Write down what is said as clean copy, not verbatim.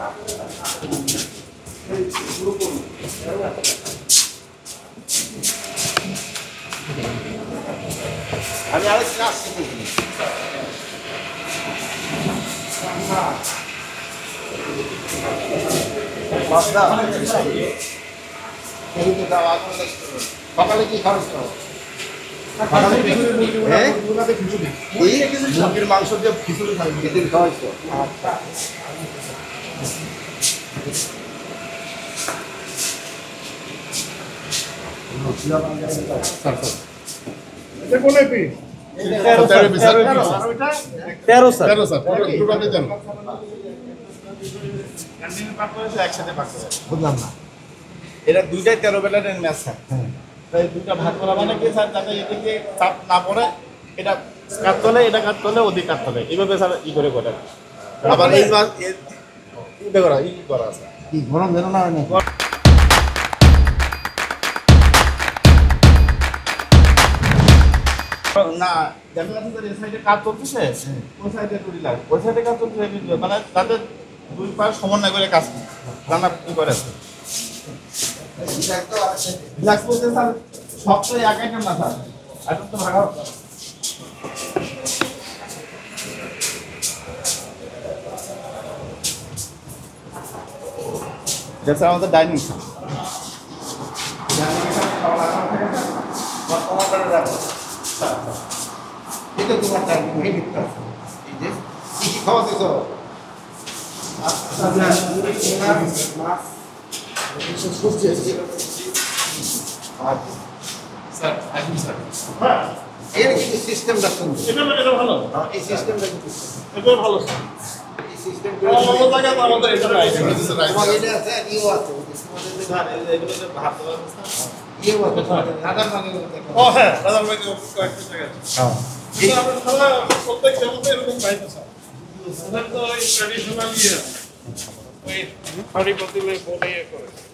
আমি আরেক কাজ শিখি সকালে কি খরচ করো? মুরগির মাংস দিয়ে খিচুড়ি খাই, খিচুড়ি খাওয়াইছো? আচ্ছা। বুঝলাম না, এটা দুইটাই 13 বেলার ম্যাচ স্যার। দুইটা ভাগ করা মানে কি স্যার, যাতে এদিকে চাপ না পড়ে, এটা কাটতে হলে এটা কাটতে হলে ওদিকে কাটতে হবে, এইভাবে স্যার ই করে করে। আবার এই করা ই করা আছে কি গরম যেন না হয় না। না দেখা যাচ্ছে যে এই সাইডে কাজ চলতেছে, ওই সাইডে টুরি লাগে, ওই সাইডে কাজ চলতেছে, মানে তাদের দুই পাশ সমন্বয় করে কাজ রান্না কি করে আছে। রিল্যাক্স বলতে স্যার সব তো এক আইটেম না স্যার, আইটেম তো ভাগ হবে। এটা স্যার আমাদের ডাইনিং স্যার, এটা তোমার ডাইনিং এই দিকটা আছে। এই যে কি কি খাওয়া দিছো? মাছ সবজি আছে স্যার, আইটেম স্যার। হ্যাঁ, এর কিন্তু সিস্টেমটা সুন্দর। এটা ভালো, এই সিস্টেমটা কিন্তু এটা ভালো স্যার। এই সিস্টেমটা ভালো লাগে তো আমাদের এটা আইটেম আছে স্যার। এটা আছে, ইও আছে স্যার, এগুলো যে ভাত দেওয়া আছে স্যার, ইও আছে স্যার। রাজার মানে ও হ্যাঁ, রাজার মানে কয়েকটা জায়গা আছে। হ্যাঁ, এটা আমরা খাওয়া প্রত্যেক জায়গাতে এরকম পাইতো স্যার। ওদের তো এই ট্র্যাডিশনাল ইয়ে ওই হাড়ি পাতিলে বলে ইয়ে করে স্যার।